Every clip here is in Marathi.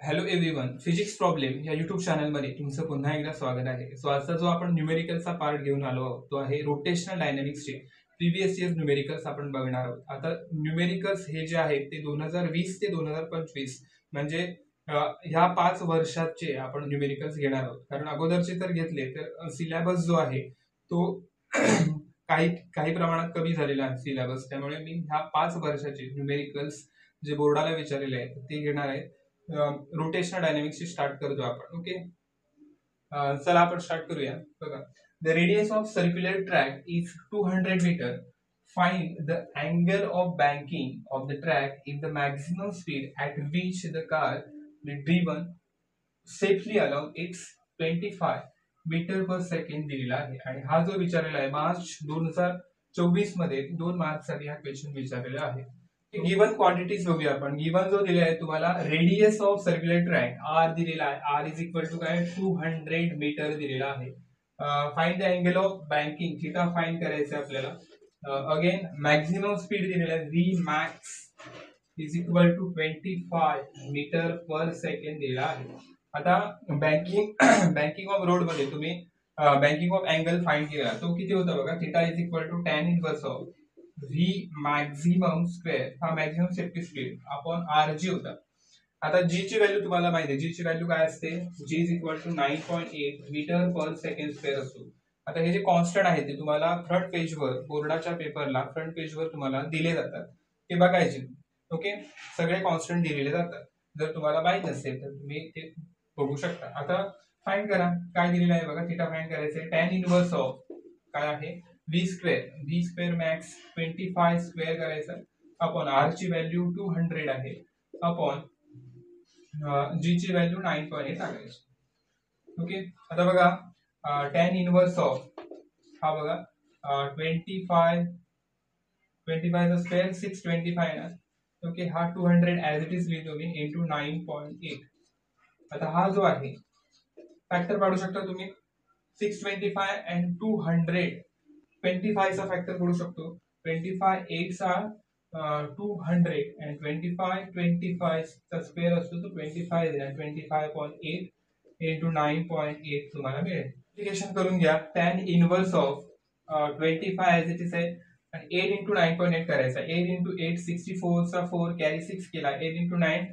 हॅलो एव्हरीवन, फिजिक्स प्रॉब्लेम या युट्यूब चॅनलमध्ये तुमचं पुन्हा एकदा स्वागत आहे. सो आजचा जो आपण न्यूमेरिकलचा पार्ट घेऊन आलो आहोत तो आहे रोटेशनल डायनॅमिक्सचे प्रिव्हियस इयर न्यूमेरिकल्स आपण बघणार आहोत. आता न्यूमेरिकल्स हे जे आहेत ते 2020 ते 2025 म्हणजे ह्या 5 वर्षाचे आपण न्यूमेरिकल्स घेणार आहोत. कारण अगोदरचे तर घेतले तर सिलेबस जो आहे तो काही काही प्रमाणात कमी झालेला आहे सिलेबस. त्यामुळे मी ह्या 5 वर्षाचे न्यूमेरिकल्स जे बोर्डाला विचारलेले आहेत ते घेणार आहे. रोटेशनल डायनॅमिक्सची स्टार्ट करतो आपण. ओके, चला आपण स्टार्ट करूया. बघा, the radius of circular track is 200 metre. Find the angle of banking of the track if the maximum speed at which the car will driven safely along its 25 metre per second दिलेला आहे. आणि हा जो विचारलेला आहे मार्च 2024 मध्ये 2 मार्च साठी हा क्वेश्चन विचारलेला आहे. गिवन क्वांटिटीज बघूया आपण. गिवन जो दिलेला आहे तुम्हाला radius of circular track R दिलेला आहे. आर इज इक्वल टू काय 200 मीटर दिलेला आहे. Find the angle of banking, theta find करायचं आहे आपल्याला. अगेन मॅक्झिमम स्पीड दिलेला आहे V max is equal to 25 metre per second दिलेला आहे. आता बँकिंग बँकिंग ऑफ रोड मध्ये तुम्ही बँकिंग ऑफ अँगल फाइंड केला तो किती होता बघा. Theta is equal to tan inverse of V maximum square, हा maximum safety speed upon R G होता. आता जी ची व्हॅल्यू तुम्हाला माहिती आहे. जी ची व्हॅल्यू काय असते, G is equal to 9.8 metre per second square असतो. आता हे जे कॉन्स्टंट आहे ते तुम्हाला फ्रंट पेजवर बोर्डाच्या पेपरला फ्रंट पेजवर तुम्हाला दिले जातात, ते बघायचे. ओके, सगळे कॉन्स्टंट दिलेले जातात. जर तुम्हाला माहित नसेल तर तुम्ही ते बघू शकता. आता फाइंड करा काय दिलेलं आहे बघा. थिटा फाइंड करायचं आहे. टॅन इनवर्स ऑफ काय आहे व्ही स्क्वेअर मॅक्स 25 स्क्वेअर करायचं अपॉन आर ची व्हॅल्यू 200 आहे अपॉन जी ची व्हॅल्यू 9.8 टाकायची. ओके, आता बघा टॅन इनवर्स ऑफ हा बघा 25 चा स्क्वेअर 625 ना. ओके, हा 200 ऍज इट इज लिहितो मी इंटू 9.8. आता हा जो आहे फॅक्टर काढू शकता तुम्ही. 625 अँड 200 25 चा फॅक्टर करू शकतो. 25 8 चा 200 अँड 25 चा स्क्वेअर असतो तो 25 दिला. 25.8 इंटू 9.8 तुम्हाला मिळेल. मल्टिप्लिकेशन करून घ्या. Tan inverse of 25 as it is आहे आणि 8 इंटू 9.8 करायचा. 8 इंटू 8 64 चा 4 कॅरी 6 केला. 8 इंटू 9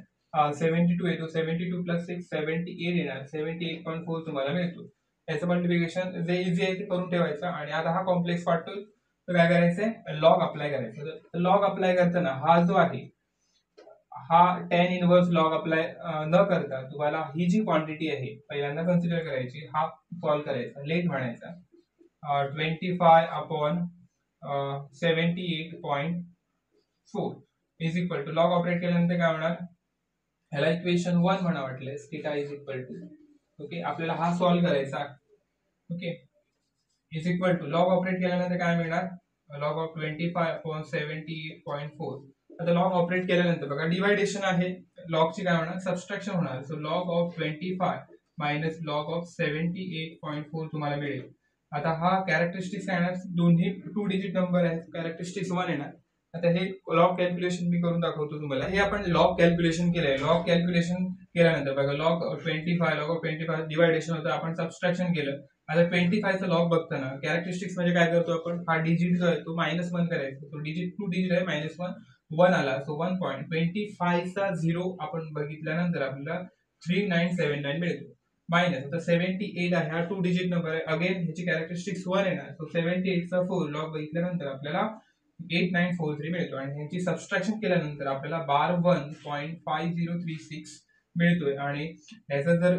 72 येतो. 72 प्लस 6 78 येणार. 78.4 तुम्हाला मिळतो. याचं मल्टिप्लिकेशन जे इझी आहे ते करून ठेवायचं. आणि आता हा कॉम्प्लेक्स वाटतो तर काय करायचंय, लॉग अप्लाय करायचं. तर लॉग अप्लाय करताना हा जो आहे हा टॅन इनवर्स लॉग अप्लाय न करता तुम्हाला ही जी क्वांटिटी आहे पहिल्यांदा कन्सिडर करायची. हा सॉल्व्ह करायचा, लेट म्हणायचा. 25 upon 78.4 is equal to log operate केल्यानंतर काय होणार, ह्याला इक्वेशन 1 म्हणा वाटल्यास. Theta is equal to, okay, आपल्याला हा सॉल्व्ह करायचा. Okay, is equal to log operate केल्यानंतर काय मिळणार, लॉग ऑफ 25 अपॉन 78.4. आता लॉग ऑपरेट केल्यानंतर बघा डिवायडेशन आहे, लॉगची काय होणार सबस्ट्रॅक्शन होणार. So log of 25 minus log of 78.4 तुम्हाला मिळेल. आता हा कॅरेक्टरिस्टिक्स काय येणार, दोन्ही 2 डिजिट नंबर आहेत, कॅरेक्टरिस्टिक्स 1 येणार. आता हे लॉग कॅल्क्युलेशन मी करून दाखवतो तुम्हाला. हे आपण लॉग कॅल्क्युलेशन केलंय. लॉग कॅल्क्युलेशन केल्यानंतर बघा लॉग 25 लॉग ऑफ 25 डिवायडेशन होतं, आपण सबस्ट्रॅक्शन केलं. आता 25 चा लॉग बघताना कॅरेक्टरिस्टिक्स म्हणजे काय करतो आपण, हा डिजिट जो आहे तो -1 करायचा. तो डिजिट 2 डिजिट आहे, -1 आला. सो 1.25 चा 0 आपण बघितल्यानंतर आपल्याला 3979 मिळतो. मायनस आता 78 आहे, हा 2 डिजिट नंबर आहे. अगेन ह्याची कॅरेक्टरिस्टिक्स 1 येणार. सो 78 चा 4 लॉग बघितल्यानंतर आपल्याला 8943 मिळतो. आणि ह्याची सबस्ट्रॅक्शन केल्यानंतर आपल्याला बार 1.5036 मिळतोय. आणि याचा जर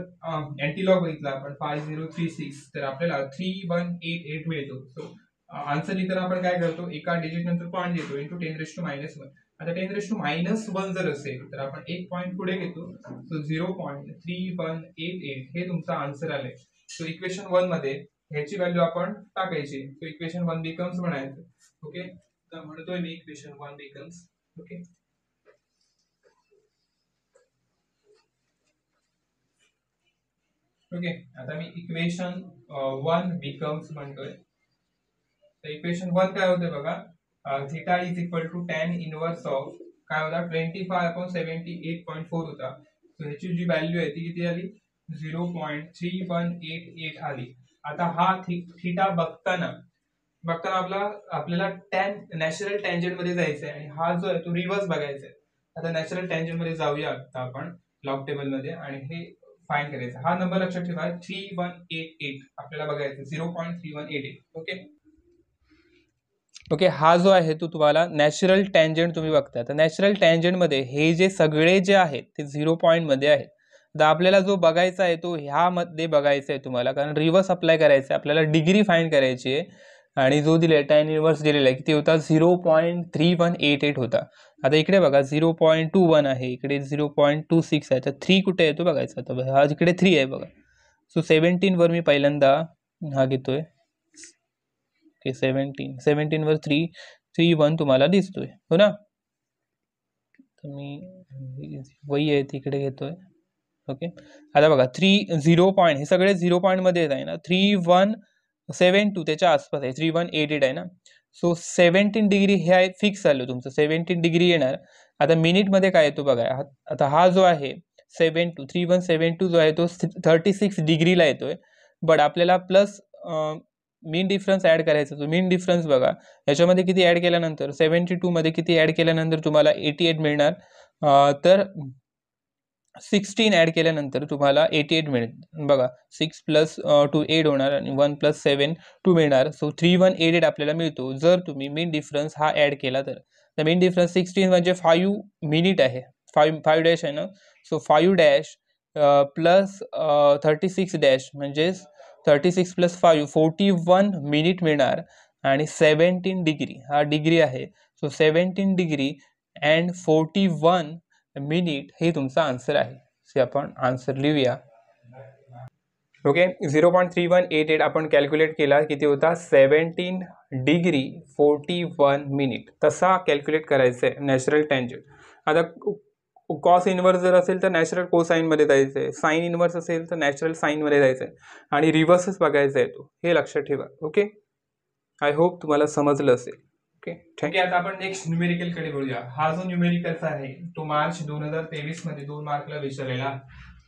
अँटीलॉग बघितला आपण 5036 तर आपल्याला 3188 मिळतो. सो आन्सर लिहिताना आपण काय करतो, एका डिजिट नंतर पॉईंट देतो इंटू 10⁻⁻1. आता 10⁻⁻1 जर असेल तर आपण एक पॉईंट पुढे घेतो. सो 0.3188 हे तुमचा आन्सर आलाय. सो इक्वेशन 1 मध्ये ह्याची व्हॅल्यू आपण टाकायची. सो इक्वेशन 1 बिकम्स म्हणायचं. ओके, तर म्हणतोय मी इक्वेशन 1 बिकम्स. ओके, ओके, आता मी इक्वेशन 1 बिकम्स म्हणतोय. तर इक्वेशन 1 काय होते बघा, theta is equal to tan inverse of काय होता 25 अपॉन 78.4 होता. सो ह्याची जी व्हॅल्यू आहे ती किती आली 0.3188 आली. आता हा थिटा बघताना आपल्याला नॅचरल टँजंट मध्ये जायचं आहे आणि हा जो आहे तो रिव्हर्स बघायचा आहे. आता नॅचरल टँजंट मध्ये जाऊया आता आपण लॉग टेबल मध्ये आणि हे फाइंड करायचं. हा नंबर लक्षात ठेवा 3188 आपल्याला बघायचं 0.3188. ओके हा जो आहे तो तुम्हाला नॅचरल टँजंट तुम्ही बघता. तर नॅचरल टँजंट मध्ये हे जे सगळे जे आहेत ते 0 पॉईंट मध्ये आहेत. तर आपल्याला जो बघायचा आहे तो ह्यामध्ये बघायचा आहे तुम्हाला, कारण रिव्हर्स अप्लाय करायचं आहे आपल्याला, डिग्री फाइंड करायची आहे. आणि जो दिलाय टॅन इनव्हर्स दिलेला आहे किती होता 0.3188 होता. आता इकडे बघा 0.21 आहे, इकडे 0.26 आहे. तर 3 कुठे आहे तो बघायचा. आता हा इकडे 3 आहे बघा. सो 17 वर मी पहिल्यांदा हा घेतोय. ओके 17 वर 331 तुम्हाला दिसतोय हो ना. तर मी वही आहे तिकडे घेतोय. ओके आता बघा 0 पॉईंट हे सगळे 0 पॉईंट मध्ये येत आहे ना. 3172 त्याच्या आसपास आहे, 3188 आहे ना. सो 17 डिग्री हे आहे फिक्स झालं तुमचं, 17 डिग्री येणार. आता मिनिट मध्ये काय येतो बघा. आता हा जो आहे 3172 जो आहे तो 36 डिग्रीला येतोय. बट आपल्याला प्लस मीन डिफरन्स ऍड करायचा. तो मीन डिफरन्स बघा याच्यामध्ये किती ऍड केल्यानंतर 72 मध्ये किती ऍड केल्यानंतर तुम्हाला 88 मिळणार. तर 16 ऍड केल्यानंतर तुम्हाला 88 मिळेल बघा. 6 प्लस 2 8 होणार आणि 1 प्लस 7 2 मिळणार. सो 3188 आपल्याला मिळतो जर तुम्ही मीन डिफरन्स हा ऍड केला तर. मीन डिफरन्स 16 म्हणजे 5 मिनिट आहे, 5 डॅश आहे ना. सो 5 डॅश प्लस 36 डॅश म्हणजे 36 प्लस 5 41 मिनिट मिळणार. आणि 17 डिग्री हा डिग्री आहे. सो 17 डिग्री अँड 41 मिनिट हे तुमचा आन्सर आहे. से आपण आन्सर लिहूया. ओके 0.3188 आपण कॅल्क्युलेट केला किती होता 17 डिग्री 41 मिनिट. तसा कॅल्क्युलेट करायचं आहे नॅचरल टँजंट. आता कॉस इनवर्स जर असेल तर नॅचरल कोसाइन मध्ये जायचं आहे, साइन इनवर्स असेल तर नॅचरल साइन मध्ये जायचं आहे आणि रिव्हर्सच बघायचा आहे तो, हे लक्षात ठेवा. ओके आय होप तुम्हाला समजलं असेल. Okay thank you. आता आपण नेक्स्ट न्यूमेरिकल कडे बोलूया. हा जो न्यूमेरिकलचा आहे तो मार्च 2023 मध्ये 2 मार्कला विचारलेला आहे.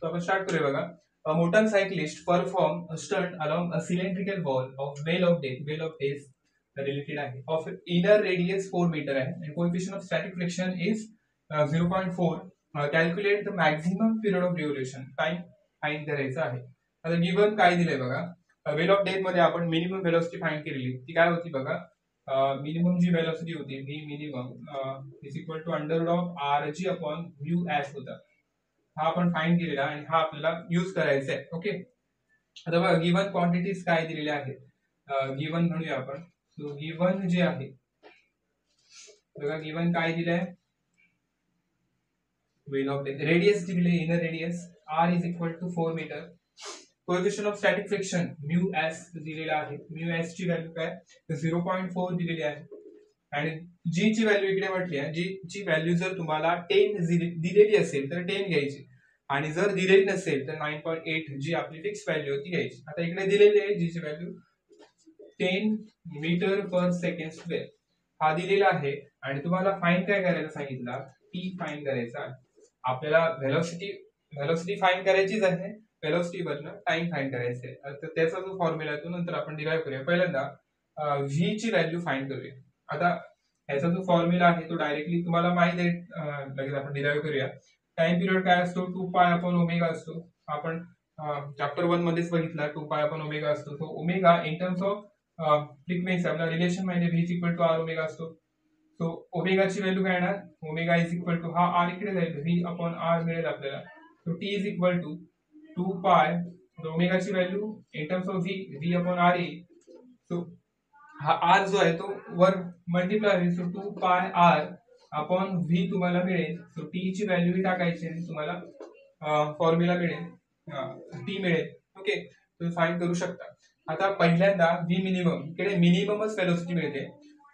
तो आपण स्टार्ट करूया बघा. A motorcyclist perform a stunt along a cylindrical wall of Vale of Days related आहे of inner radius 4 meter आहे and coefficient of static friction is 0.4. Calculate the maximum period of revolution. Time find करायचा आहे. आता गिवन काय दिलंय बघा. वेल ऑफ डेथ मध्ये आपण मिनिमम वेलोसिटी फाइंड केलेली, ती काय होती बघा. मिनिमम जी वेलोसिटी होती V minimum is equal to under root of R G upon mu S होता. हा आपण फाइंड केलेला आणि हा आपल्याला यूज करायचा आहे. ओके आता बघा गिवन क्वांटिटीज काय दिलेल्या आहेत. गिवन म्हणूया आपण. सो गिवन जे आहे बघा गिवन काय दिलंय. वेल ऑफ डेथ रेडियस दिले inner radius R is equal to 4 metre. Coefficient of static friction mu S दिलेला आहे. म्यू एस ची व्हॅल्यू काय 0.4 दिलेली आहे. आणि जी ची व्हॅल्यू इकडे म्हटली आहे, जी ची व्हॅल्यू जर तुम्हाला 10 दिलेली असेल तर 10 घ्यायची आणि जर दिलेली नसेल तर 9.8 जी आपली फिक्स व्हॅल्यू होती घ्यायची. आता इकडे दिलेली आहे जी ची value 10 metre per second square हा दिलेला आहे आणि तुम्हाला फाइंड काय करायला सांगितलं, टी फाइंड करायचा आहे. आपल्याला व्हेलॉसिटी फाइंड करायचीच आहे, व्हेलॉसिटी वरनं टाइम फाइंड करायचा आहे. तर त्याचा जो फॉर्म्युला आहे तो नंतर आपण डिराइव्ह करूया. पहिल्यांदा व्ही ची व्हॅल्यू फाइंड करूया. आता ह्याचा जो फॉर्म्युला आहे तो डायरेक्टली तुम्हाला माहित आहे, लगेच आपण डिराइव्ह करूया. टाइम पिरियड काय असतो 2 पाय अपॉन ओमेगा असतो. आपण चॅप्टर 1 मध्येच बघितला 2 पाय अपॉन ओमेगा असतो. तो omega in terms of frequency आपला रिलेशन म्हणजे V is equal to R omega असतो. सो ओमेगाची व्हॅल्यू काय येणार ओमेगा इज इक्वल टू हा आर इकडे जाईल व्ही अपॉन आर मिळेल आपल्याला. So T is equal to 2 pi ओमेगाची value in terms of V upon R येईल. सो हा आर जो आहे तो वर मल्टिप्लाय होईल. सो 2 पाय आर अपॉन व्ही तुम्हाला मिळेल. सो टी ची व्हॅल्यू टाकायची आणि तुम्हाला फॉर्म्युला मिळेल टी मिळेल. ओके तुम्ही फाइंड करू शकता. आता पहिल्यांदा व्ही मिनिमम इकडे मिनिममच वेलोसिटी मिळते.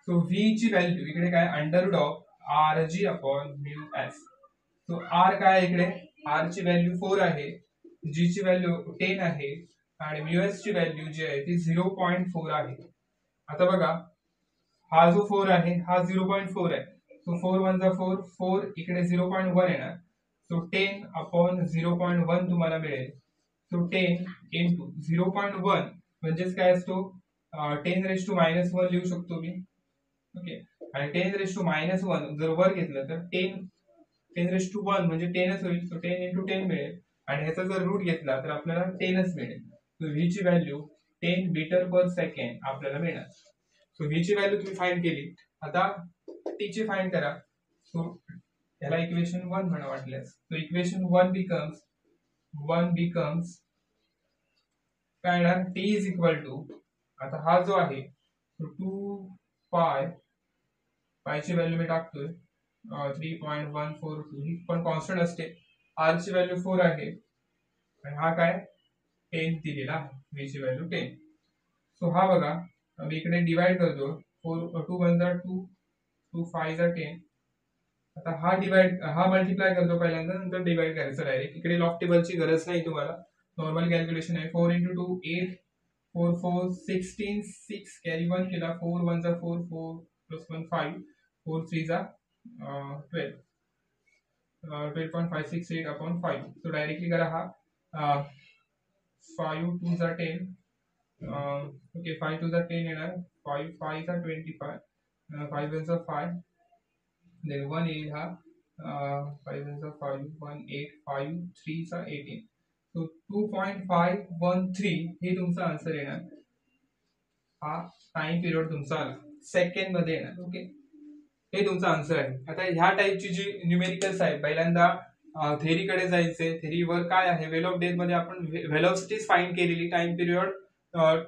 सो व्ही ची व्हॅल्यू इकडे काय under root of R G upon mu S. So R काय इकडे आर ची व्हॅल्यू 4 आहे, जी ची व्हॅल्यू 10 आहे आणि म्यू एस ची व्हॅल्यू जी आहे ती 0.4 आहे. आता बघा हा जो 4 आहे हा 0.4 आहे. सो 4 1 जा 4 4 इकडे 0.1 येणार. सो 10/0.1 तुम्हाला मिळेल. सो 10 इंटू 0.1 म्हणजेच काय असतो 10⁻⁻1 लिहू शकतो मी. ओके, आणि 10⁻⁻1 जर वर घेतलं तर 10⁻1 म्हणजे 10च होईल. सो 10 इंटू 10 मिळेल आणि ह्याचा जर रूट घेतला तर आपल्याला 10च मिळेल. सो व्ही ची व्हॅल्यू 10 मीटर पर सेकंड आपल्याला मिळणार. सो व्ही ची व्हॅल्यू तुम्ही फाइंड केली. आता टी ची फाइंड करा. सो याला इक्वेशन 1 म्हणा वाटल्यास. सो इक्वेशन 1 बिकम्स काय येणार, टी इज इक्वल टू, आता हा जो आहे 2 पायची व्हॅल्यू मी टाकतोय 3.142, ही पण कॉन्स्टंट असते. आर ची व्हॅल्यू 4 आहे आणि हा काय 10 दिलेला आहे. व्ही ची व्हॅल्यू 10. सो हा बघा मी इकडे डिवाइड करतो. 2 1 जा 2, 2 5 जा 10. आता हा मल्टिप्लाय करतो पहिल्यांदा, नंतर डिवाइड करायचं डायरेक्ट. इकडे लॉग टेबलची गरज नाही तुम्हाला, नॉर्मल कॅल्क्युलेशन आहे. 4 इंटू 2 8, 4 4 16, 6 कॅरी 1 केला, 4 1 जा 4, 4 प्लस 1 5, 4 3 जा 12, 12.568 अपॉन 5. सो डायरेक्टली करा हा 5 2 जा 10, ओके 5 2 जा 10 येणार, 5 5 जा 25, 5 1 जा 5, then 1 येईल हा 5 1 जा 5, 1 8, 5 3 जा 18. सो 2.513 हे तुमचा आन्सर येणार. हा टाइम पिरियड तुमचा सेकंड मध्ये येणार. ओके, हे तुमचा आन्सर आहे. आता ह्या टाइपची जी न्यूमेरिकल्स आहे, पहिल्यांदा थेअरीकडे जायचे. थेअरीवर काय आहे, वेल ऑफ डेथ मध्ये आपण व्हेलॉसिटीज फाइंड केलेली, टाइम पिरियड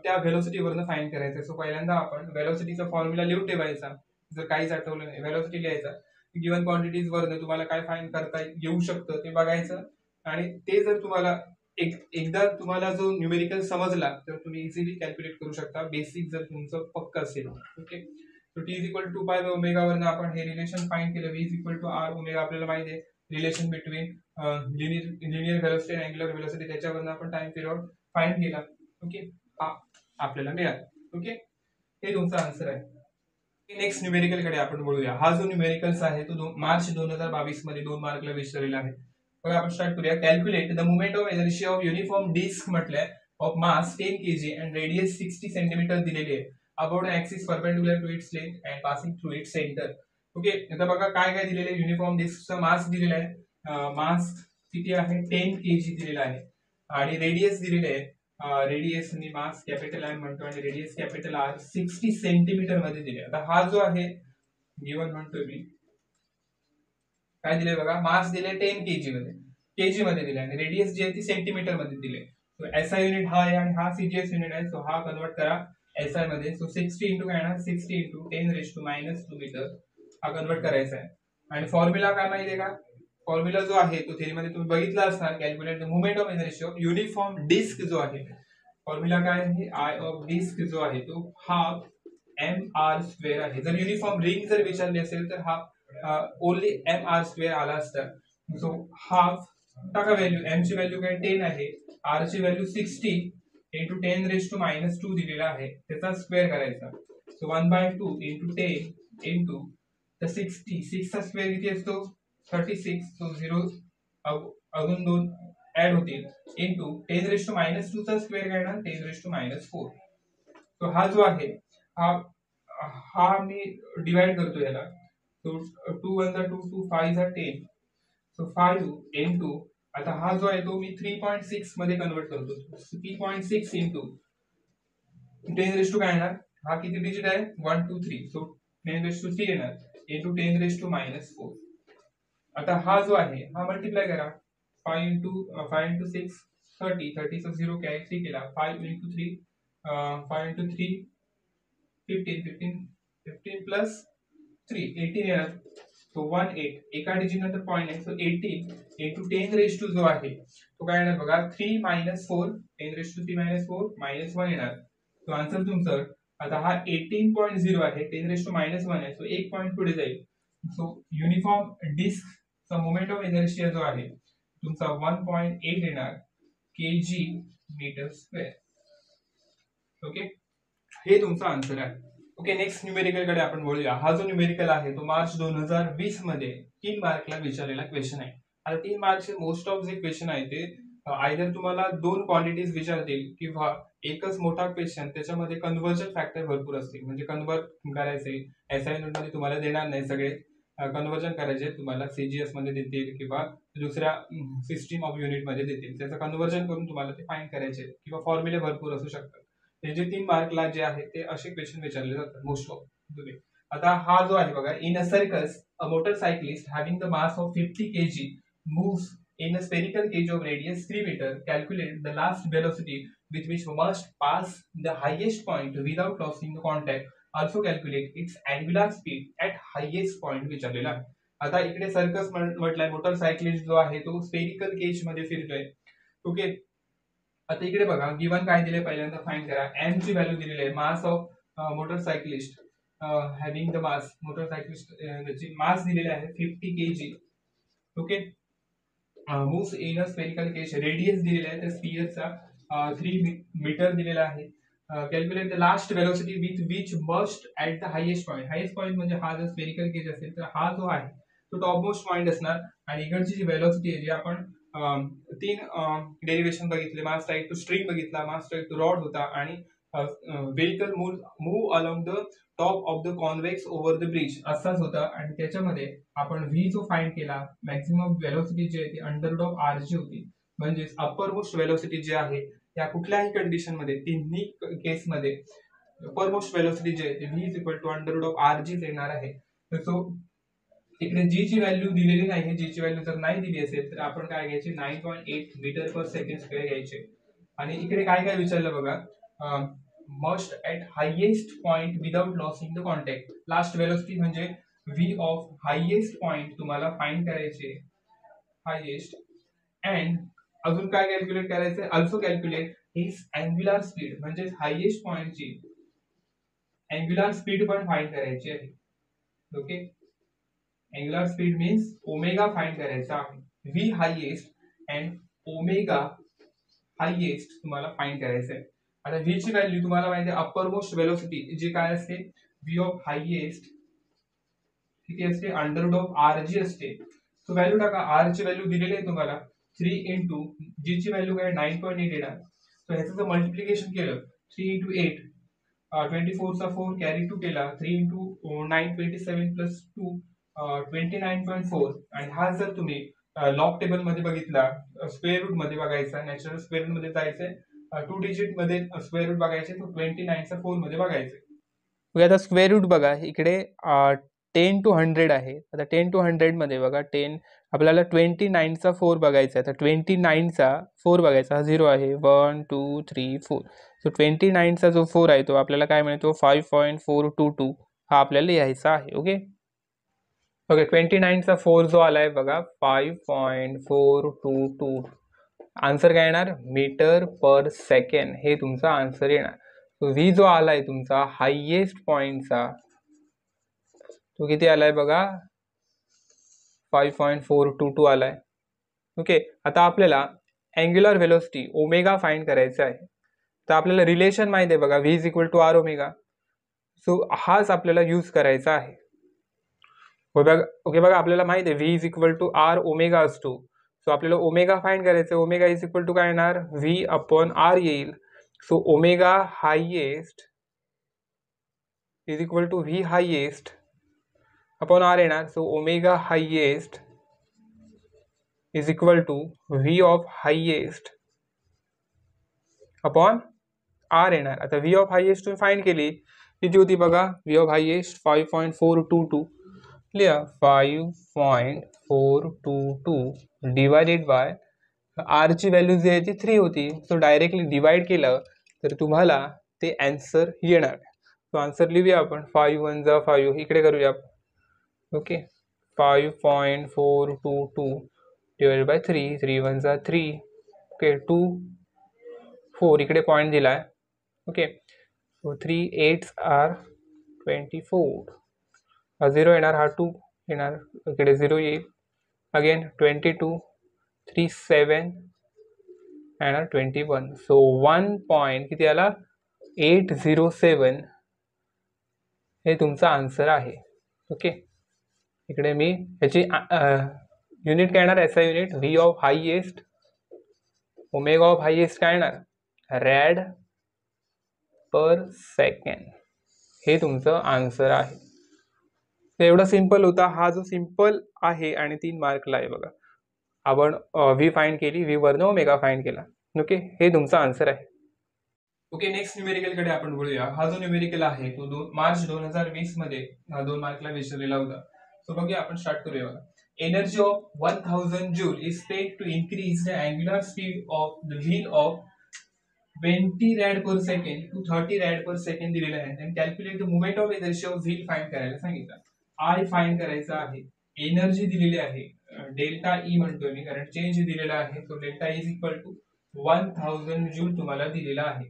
त्या व्हेलॉसिटीवरनं फाइंड करायचं. सो पहिल्यांदा आपण व्हेलॉसिटीचा फॉर्म्युला लिहून ठेवायचा. जर काहीच आठवलं नाही, व्हेलॉसिटी लिहायचा. गिवन क्वांटिटीज वरनं तुम्हाला काय फाइंड करता येऊ शकतं ते बघायचं. आणि ते जर तुम्हाला एकदा तुम्हाला जो न्यूमेरिकल समजला तर तुम्ही इझिली कॅल्क्युलेट करू शकता, बेसिक जर तुमचं पक्क असेल. Okay, so T is equal to 2 pi by omega वरनं आपण हे रिलेशन फाइंड केलं. V is equal to R omega आपल्याला माहिती आहे, रिलेशन बिटवीन लिनियर व्हेलॉसिटी आणि अँग्युलर व्हेलॉसिटी, त्याच्यावरनं आपण टाइम पिरियड फाइंड केला. ओके, हा आपल्याला मिळाला. ओके, हे तुमचा आन्सर आहे. नेक्स्ट न्यूमेरिकल कडे आपण बोलूया. हा जो न्यूमेरिकल्स आहे तो मार्च 2022 मध्ये 2 मार्कला विचारलेला आहे. बघा आपण स्टार्ट करूया. Calculate the moment of inertia of uniform disc म्हटलंय of mass 10 kg and radius 60 centimetre दिलेली आहे. About an axis perpendicular to its length and passing through its centre. Okay, आता बघा काय काय दिलेलं आहे. युनिफॉर्म डिस्कचा मास दिलेला आहे. मास किती आहे 10 kg दिलेला आहे आणि रेडियस दिलेले आहे. रेडियस मी मास कॅपिटल आर म्हणतो आणि रेडियस कॅपिटल आर 60 सेंटीमीटर मध्ये दिले. आता हा जो आहे गिवन म्हणतोय मी, काय दिले बघा, मास दिले 10 kg मध्ये, केजी मध्ये दिले आणि रेडियस जी आहे ती सेंटीमीटर मध्ये दिले. सो एसआय युनिट हा आहे आणि हा सीजीएस युनिट आहे. सो हा कन्वर्ट करा एसआय मध्ये. सो 60 इंटू काय ना 60 इंटू 10⁻⁻2 मीटर हा कन्वर्ट करायचा आहे. आणि फॉर्म्युला काय माहितीये का, फॉर्म्युला जो आहे तो थेरी मध्ये तुम्ही बघितला असणार. Calculate the moment of inertia of uniform disc जो आहे, फॉर्म्युला काय आहे, आय ऑफ डिस्क जो आहे तो हाफ mr² आहे. जर युनिफॉर्म रिंग जर विचारली असेल तर हा ओनली mr² आला असता. सो हाफ टाका व्हॅल्यू, m ची व्हॅल्यू काय 10 आहे, r ची व्हॅल्यू 60 इंटू 10⁻⁻2 दिलेला आहे, त्याचा स्क्वेअर करायचा. सो 1/2 इंटू 10 इंटू 60, 6 चा स्क्वेअर किती असतो 36. सो 0 अजून 2 ऍड होतील इंटू 10⁻⁻2 चा स्क्वेअर काय ना 10⁻⁴. सो हा जो आहे हा मी डिवाइड करतो याला. सो 2 1 जा 2, 2 5 जा 10. सो 5 इंटू, आता हा जो आहे तो मी 3.6 मध्ये कन्वर्ट करतो. 3.6 इंटू 10⁻, काय येणार, हा किती डिजिट आहे 1 2 3. सो 10⁻3 येणार इंटू 10⁻⁴. आता हा जो आहे हा मल्टिप्लाय करा. 5 इंटू 6 30, 30 चा 0 कॅन्सल केला. 5 इंटू 3 5 इंटू 3 15 15 प्लस 3 18 येणार. सो 1 8 एका डिजिट नंतर पॉईंट आहे. सो 18 इंटू 10⁻² जो आहे तो काय येणार बघा 3 - 4, 10⁻³ - 4 -1 येणार. तो आन्सर तुमचं. आता हा 18.0 आहे, 10⁻⁻1 आहे, सो 1 पॉईंट पुढे जाईल. सो युनिफॉर्म डिस्क चा मोमेंट ऑफ इनर्शिया जो आहे तुमचा 1.8 येणार kg मीटर स्क्वेअर. ओके, हे तुमचा आन्सर आहे. ओके, नेक्स्ट न्यूमेरिकल कडे आपण बोलूया. हा जो न्यूमेरिकल आहे तो मार्च 2020 मध्ये 3 मार्कला विचारलेला क्वेश्चन आहे. आता 3 मार्क्सचे मोस्ट ऑफ जे क्वेश्चन आहे ते आयदर तुम्हाला 2 क्वांटिटीज विचारतील किंवा एकच मोठा क्वेश्चन त्याच्यामध्ये कन्व्हर्जन फॅक्टर भरपूर असतील, म्हणजे कन्व्हर्ट करायचे. असाइनमेंट मध्ये तुम्हाला देणार नाही सगळे कन्व्हर्जन करायचे, तुम्हाला सीजीएस मध्ये देतील किंवा दुसऱ्या सिस्टीम ऑफ युनिट मध्ये देतील, त्याचं कन्व्हर्जन करून तुम्हाला ते फाइंड करायचे किंवा फॉर्म्युले भरपूर असू शकतात. हे जे 3 मार्कला जे आहे ते असे क्वेश्चन विचारले जातात मोस्ट ऑफ. आता हा जो आहे बघा, in a circus a motorcyclist having the mass of 50 kg moves in a spherical cage of radius 3 meter. Calculate the last velocity with which must pass the highest point without losing the contact. Also calculate its angular speed at highest point विचारलेला आहे. आता इकडे सर्कस म्हटलंय, मोटरसायकलिस्ट जो आहे तो स्फेरिकल केज मध्ये फिरतोय. ओके, आता इकडे बघा गिवन काय दिले पहिल्यांदा फाइंड करा. एम ची व्हॅल्यू दिलेली आहे, mass of motorcyclist having the mass, motorcyclist त्याची मास दिलेली आहे 50 kg. Okay, moves in a spherical cage, radius दिलेला आहे त्या स्फिअरचा 3 मीटर दिलेला आहे. Calculate the last velocity with which must at the highest point. Highest point म्हणजे हा जर स्फेरिकल केज असेल तर हा जो आहे तो टॉप मोस्ट पॉईंट असणार. आणि इकडची जी वेलोसिटी आहे, जी आपण 3 डेरिवेशन बघितले, मास टाईप टू स्ट्रिंग बघितला, मास टाईप टू रॉड होता आणि vehicle move along the top of the convex over the bridge असाच होता. आणि त्याच्यामध्ये आपण व्ही जो फाइंड केला, मॅक्सिमम वेलोसिटी जी आहे ती अंडर ऑफ आर जी होती, म्हणजेच अप्पर मोस्ट वेलोसिटी जी आहे या कुठल्याही कंडिशन मध्ये, तिन्ही केसमध्ये अप्पर मोस्ट वेलोसिटी जी आहे ती V is equal to under of R G येणार आहे. सो इकडे जी ची व्हॅल्यू दिलेली नाही, जी ची व्हॅल्यू जर नाही दिली असेल तर आपण काय घ्यायची, 9.8 मीटर पर सेकंड स्क्वेअर घ्यायचे. आणि इकडे काय काय विचारलं बघा, must at highest point without losing the contact. Last velocity म्हणजे व्ही ऑफ हायेस्ट पॉइंट तुम्हाला फाइंड करायचे, हायेस्ट. अँड अजून काय कॅल्क्युलेट करायचं, also calculate his angular speed, म्हणजे हायेस्ट पॉइंटची अँग्युलर स्पीड पण फाइंड करायची आहे. Okay, angular speed means omega find करायचा आहे. V highest and omega highest तुम्हाला फाइंड करायचं आहे. आता व्ही ची व्हॅल्यू तुम्हाला माहिती आहे, अप्पर मोस्ट वेलोसिटी जी काय असते, व्ही ऑफ हायेस्ट किती असते, अंडर ऑफ आर जी असते. सो व्हॅल्यू टाका, आर ची व्हॅल्यू दिलेली आहे तुम्हाला 3 इंटू जी ची व्हॅल्यू काय 9.8 येणार. सो ह्याचं जर मल्टिप्लिकेशन केलं 3 इंटू 8, 24 चा 4 कॅरी 2 केला, 3 इंटू 9 27 प्लस 2 29.4. आणि हा जर तुम्ही लॉग टेबल मध्ये बघितला, स्क्वेअर रूट मध्ये बघायचा, नॅचरल स्क्वेअर रूट मध्ये जायचंय, 2 डिजिट मध्ये स्क्वेअर रूट बघायचे, तो 29 चा 4 मध्ये बघायचे. आता स्क्वेअर रूट बघा, इकडे 10 to 100 आहे. आता 10 to 100 मध्ये बघा, 10 आपल्याला 29 चा 4 बघायचा आहे. तर 29 चा 4 बघायचा, हा 0 आहे, 1 2 3 4. सो 29 चा जो 4 आहे तो आपल्याला काय मिळतो, 5.422 हा आपल्याला लिहायचा आहे. ओके ओके, 29 चा 4 जो आलाय बघा 5.422. आन्सर काय येणार, मीटर पर सेकंड हे तुमचा आन्सर येणार. व्ही जो आलाय तुमचा हायेस्ट पॉइंटचा तो किती आलाय बघा, 5.422 आलाय. ओके, आता आपल्याला अँग्युलर वेलोसिटी ओमेगा फाइंड करायचं आहे. तर आपल्याला रिलेशन माहिती आहे बघा, V is equal to R omega. So हाच आपल्याला यूज करायचा आहे. ओके बघा, आपल्याला माहिती आहे V is equal to R omega असतो. सो आपल्याला ओमेगा फाइंड करायचं आहे. ओमेगा इज इक्वल टू काय येणार, व्ही अपॉन आर येईल. So omega highest is equal to V highest upon R येणार. So omega highest is equal to V of highest upon R येणार. आता व्ही ऑफ हायेस्ट तुम्ही फाइंड केली, किती होती बघा, व्ही ऑफ हायेस्ट 5.422 लिहा, 5.422 डिवायडेड बाय आर ची व्हॅल्यू जी आहे ती 3 होती. सो डायरेक्टली डिवाइड केलं तर तुम्हाला ते आन्सर येणार. तो आन्सर लिहूया आपण, 5 1 जा 5, इकडे करूया. ओके, 5.422 डिवाइडेड बाय 3, 3 1 जा 3. ओके, 2 4 इकडे पॉईंट दिलाय. ओके, सो 3 8 आर 24, हा 0 येणार, हा 2 येणार, इकडे 0 येईल. अगेन 22, 3 7 येणार, 21. सो 1 पॉईंट किती आला, 807 हे तुमचा आन्सर आहे. ओके, इकडे मी ह्याची युनिट काय येणार SI unit V of highest, omega of highest काय येणार रॅड पर सेकंड. हे तुमचं आन्सर आहे. तर एवढा सिंपल होता. हा जो सिंपल आहे आणि 3 मार्कला आहे बघा. आपण व्ही फाइंड केली, व्ही वरनं ओमेगा फाइंड केला. ओके, हे तुमचा आन्सर आहे. ओके, नेक्स्ट न्यूमेरिकल कडे आपण बोलूया. हा जो न्यूमेरिकल आहे तो मार्च 2020 मध्ये 2 मार्कला विचारलेला होता. सो बघूया, आपण स्टार्ट करूया बघा. Energy of 1000 joule is spent to increase the angular speed of the wheel of 20 rad per second to 30 rad per second दिलेला आहे. आणि calculate the movement of inertia of wheel find करायला सांगितलं. आय फाइंड करायचा आहे, एनर्जी दिलेली आहे, डेल्टा ई म्हणतोय मी कारण चेंज दिलेला आहे. तो delta is equal to 1000 joule तुम्हाला दिलेला आहे.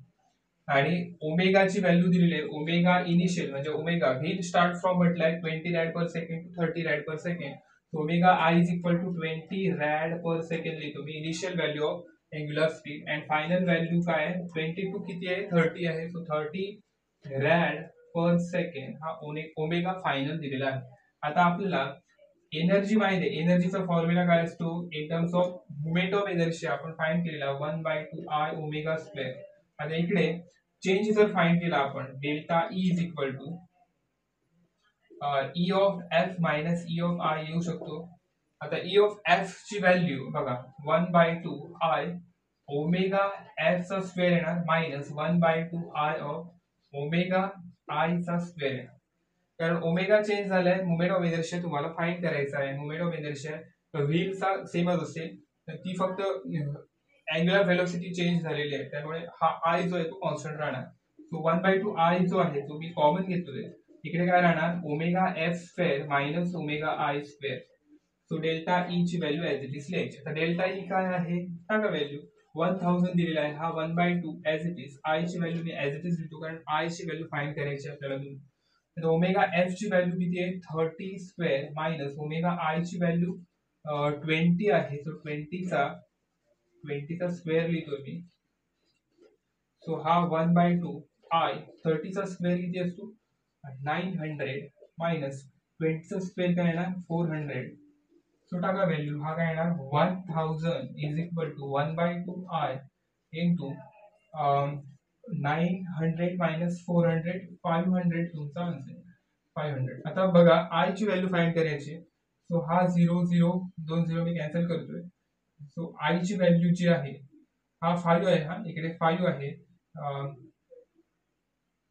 आणि ओमेगाची व्हॅल्यू दिलेली आहे. ओमेगा इनिशियल म्हणजे ओमेगा व्हील स्टार्ट फ्रॉम म्हटलंय 20 rad per second to 30 rad per second. Omega I is equal to 20 rad per second लिहितो मी initial value of angular speed. And final value काय आहे 22 किती आहे 30 आहे. सो 30 रॅड पर सेकंड हा ओमेगा फायनल दिलेला आहे. आता आपल्याला एनर्जी माहिती आहे. एनर्जीचा फॉर्म्युला काय असतो in terms of movement of energy आपण फाइंड केलेला 1/2 I ओमेगा स्क्वेअर. आता इकडे चेंज जर फाइंड केला आपण delta E is equal to E of F minus E of I येऊ शकतो. आता ई ऑफ एफ ची व्हॅल्यू बघा 1/2 I ओमेगा एफ चा स्क्वेअर येणार minus 1/2 I of omega I चा स्क्वेअर येणार. कारण ओमेगा चेंज झालाय, मुवमेंट ऑफ इनर्शिया तुम्हाला फाइंड करायचा आहे. मुवमेंट ऑफ इनर्शिया व्हीलचा सेमच असेल, तर ती फक्त अँग्युलर व्हेलॉसिटी चेंज झालेली आहे, त्यामुळे हा आय जो आहे तो कॉन्स्टंट राहणार. सो 1/2 आय जो आहे तो मी कॉमन घेतोय. इकडे काय राहणार omega F square minus omega I square. So delta E ची व्हॅल्यू ऍज इट इज लिहायची. आता डेल्टा ई काय आहे टाका व्हॅल्यू 1000 दिलेला आहे, हा 1/2 ऍज इट इज. आय ची value me as it is लिहितो कारण आय ची व्हॅल्यू फाइंड करायची आपल्याला. ओमेगा एफ ची व्हॅल्यू किती आहे 30 स्क्वेअर मायनस ओमेगा आय ची व्हॅल्यू 20 आहे. सो 20 चा स्क्वेअर लिहितो मी. सो हा 1/2 आय 30 चा स्क्वेअर किती असतो 900 मायनस 20 चा स्क्वेअर काय येणार 400. सो टाका व्हॅल्यू हा काय येणार 1000 is equal to 1/2 I into 900 minus 400 500 तुमचा आन्सर 500. आता बघा आय ची व्हॅल्यू फाइंड करायची. सो हा 0 0 2 0 मी कॅन्सल करतोय. सो आय ची व्हॅल्यू जी आहे हा 5 आहे, हा इकडे 5 आहे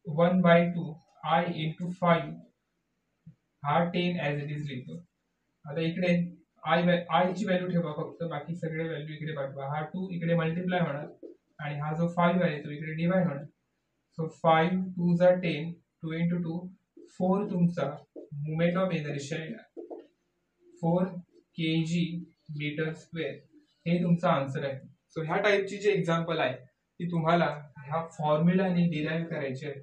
1/2 आय इंटू 5 हा 10 ऍज इट इज लिहितो. आता इकडे आय ची व्हॅल्यू ठेवा फक्त, बाकी सगळे व्हॅल्यू इकडे पाठवा. हा 2 इकडे मल्टिप्लाय होणार आणि हा जो 5 आहे तो इकडे डिवाइड होणार. सो 5 2 जा 10 2 इंटू 2 4 तुमचा मुवमेंट ऑफ इनर्शिया येणार 4 kg मीटर स्क्वेअर. हे तुमचा आन्सर आहे. सो ह्या टाईपची जी एक्झाम्पल आहे ती तुम्हाला ह्या फॉर्म्युलाने डिराईव्ह करायची आहे.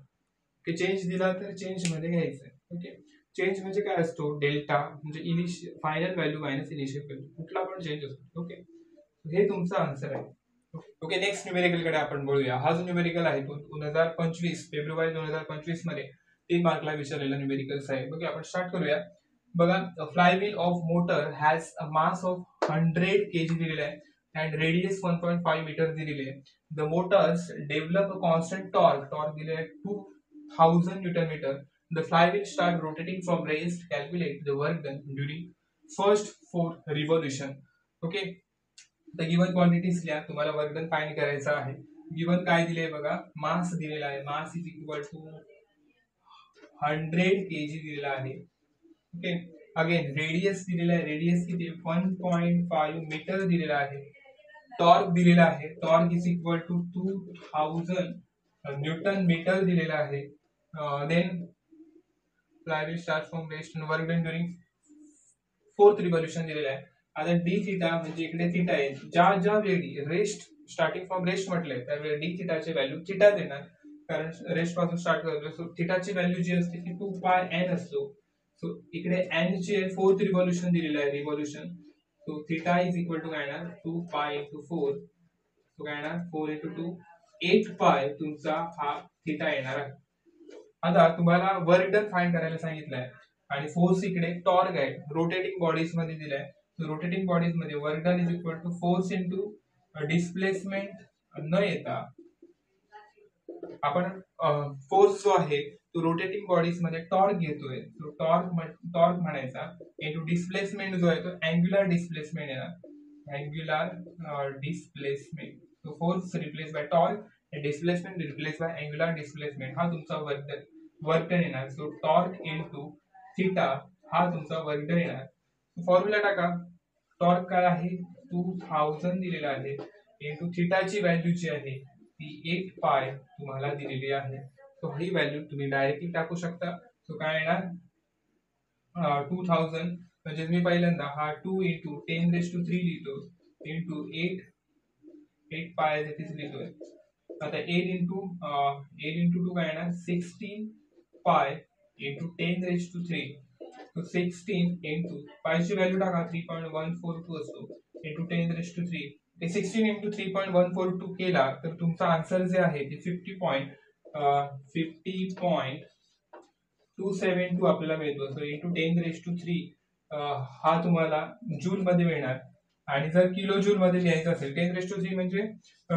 की चेंज दिला तर चेंज मध्ये घ्यायचं आहे. ओके, चेंज म्हणजे काय असतो डेल्टा म्हणजे final value minus initial value कुठला पण चेंज असतो. ओके, हे तुमचा आन्सर आहे. ओके, नेक्स्ट न्यूमेरिकल कडे आपण बोलूया. हा जो न्यूमेरिकल आहे तो 2025 फेब्रुवारी 2025 मध्ये 3 मार्कला विचारलेला न्यूमेरिकल्स आहे. ओके, आपण स्टार्ट करूया. बघा flywheel of motor has a mass of 100 kg दिलेला आहे अँड रेडियस 1.5 मीटर दिलेले आहे. The motors develop a constant torque दिलेला आहे 2000 newton metre. The flywheel start rotating from rest. Calculate the work done during first 4 revolution. Okay, तर गिवन क्वांटिटीज लिहा, तुम्हाला वर्क डन फाइंड करायचा आहे. गिवन काय दिले बघा मास दिलेला आहे, mass is equal to 100 kg दिलेला आहे. ओके, अगेन रेडियस दिलेला आहे, रेडियस किती 1.5 मीटर दिलेला आहे. टॉर्क दिलेला आहे, torque is equal to 2000 newton metre दिलेला आहे. Then flywheel start from rest and work done during fourth revolution दिलेला आहे. आता डी थिटा म्हणजे इकडे थिटा आहे, ज्या वेळी रेस्ट स्टार्टिंग फ्रॉम रेस्ट म्हटलंय त्यावेळी डी थिटाची व्हॅल्यू थिटा देणार कारण रेस्ट पासून स्टार्ट करतोय. सो थिटाची व्हॅल्यू जी असते ती 2πn असतो. सो इकडे एन ची फोर्थ रिव्होल्यूशन दिलेलं आहे revolution. So theta is equal to काय येणार 2π इंटू 4. सो काय येणार 4 इंटू 2 8π तुमचा हा थिटा येणार आहे. आता तुम्हाला वर्क डन फाइंड करायला सांगितलंय आणि फोर्स इकडे टॉर्क आहे रोटेटिंग बॉडीज मध्ये दिलाय. रोटेटिंग बॉडीज मध्ये work done is equal to force into displacement न येता आपण फोर्स जो आहे तो रोटेटिंग बॉडीज मध्ये टॉर्क घेतोय, तो टॉर्क म्हणायचा इंटू डिस्प्लेसमेंट जो आहे तो अँग्युलर डिस्प्लेसमेंट येणार, अँग्युलर डिस्प्लेसमेंट. तो force replace by torque and displacement replaced by angular displacement. हा तुमचा वर्क डन येणार. सो टॉर्क इनटू थीटा हा तुमचा वर्क डन येणार. फॉर्म्युला टाका. टॉर्क काय आहे 2000 दिलेला आहे इंटू थीटाची व्हॅल्यू जी आहे ती 8 पाय तुम्हाला दिलेली आहे. सो ही व्हॅल्यू तुम्ही डायरेक्टली टाकू शकता. सो काय येणार 2000 म्हणजे मी पहिल्यांदा हा 2 इंटू 10⁻³ लिहितो इंटू 8 पाय तिथे लिहितोय. आता 8 into 2 काय येणार 16 पाय इंटू 10⁻³ तो 16 इंटू पायची व्हॅल्यू टाका 3.142 असतो इंटू 10⁻³ ते 16 इंटू 3.142 केला तर तुमचा आन्सर जे आहे ते 50.272 आपल्याला मिळतो. सो इंटू 10⁻³ हा तुम्हाला जूल मध्ये मिळणार. आणि जर किलो जूल मध्ये लिहायचं असेल 10⁻³ म्हणजे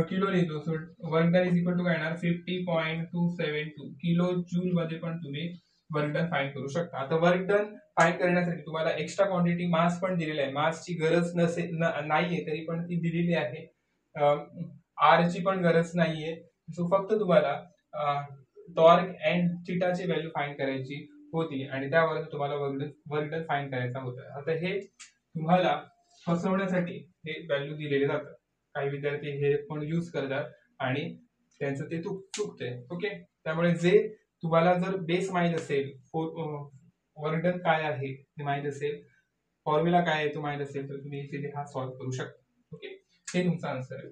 किलो लिहितो. So work done is equal to काय येणार 50.272 किलो जूल मध्ये पण तुम्ही वर्क डन फाइंड करू शकता. आता वर्क डन फाइंड करण्यासाठी तुम्हाला एक्स्ट्रा क्वांटिटी मास पण दिलेला आहे. मासची गरज नाहीये तरी पण ती दिलेली आहे. आर ची पण गरज नाहीये. सो फक्त तुम्हाला टॉर्क अँड थीटाची व्हॅल्यू फाइंड करायची होती आणि त्यावर तुम्हाला वर्क डन फाइंड करायचा होता. आता हे तुम्हाला फसवण्यासाठी हे व्हॅल्यू दिलेले जातात. काही विद्यार्थी हे पण यूज करतात आणि त्यांचं ते चुकते. ओके, त्यामुळे जे तुम्हाला जर बेस माहित असेल, वर्क डन काय आहे ते माहित असेल, फॉर्म्युला काय आहे तो माहित असेल तर तुम्ही इझिली हा सॉल्व्ह करू शकता. ओके, हे तुमचा आन्सर आहे.